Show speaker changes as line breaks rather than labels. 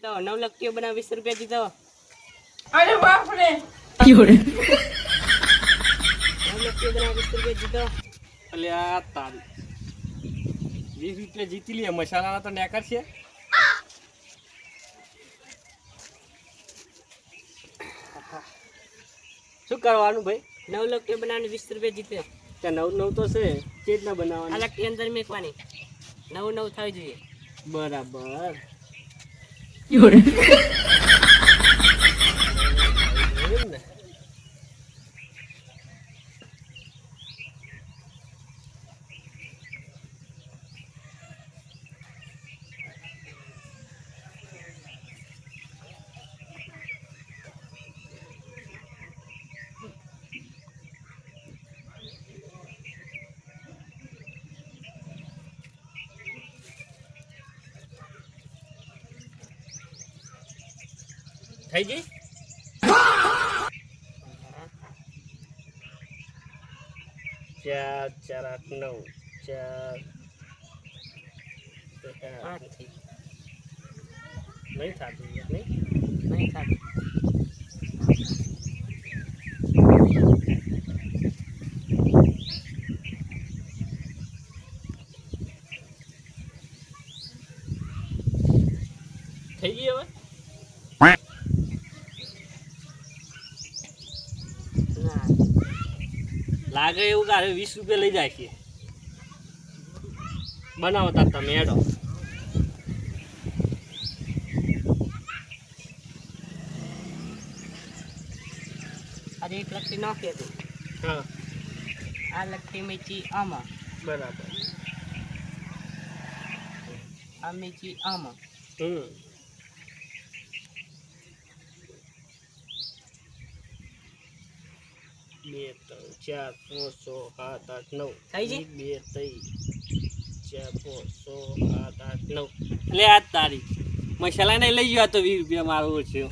તો 9 લાખ બનાવ 20 રૂપિયા જીતો.
અરે બાપ રે
9 લાખ બનાવ 20 રૂપિયા જીતો.
એટલે આ તારી 20 રૂપિયા જીતી લે મસાલા તો નેકર છે. શું કરવાનું ભાઈ?
9 લાખ બનાવીને 20 રૂપિયા જીતે.
ત્યાં 9 તો છે ચેટ ના બનાવવાની.
આ લાખ અંદર મેકવાની 9 થઈ જોઈએ.
બરાબર
થઈ ગઈ.
4 4 8 9 4 નહીં થતું
નહીં થતું.
થઈ ગઈ હવે. લાગે એવું કે 20 રૂપિયા લઈ જાય છે. બનાવતા તમે એડો.
આજે 1 લાખ નાખી હતી.
હા
આ લખી મેચી આમાં,
બરાબર.
આ મેચી આમાં.
હમ 2 3 4 5 6 7 8 9
થઈ ગઈ?
2 3 4 5 6 7 8 9. લે આ તારી મસાલા ને લઈ ગયો તો 20 રૂપિયા મારો છે.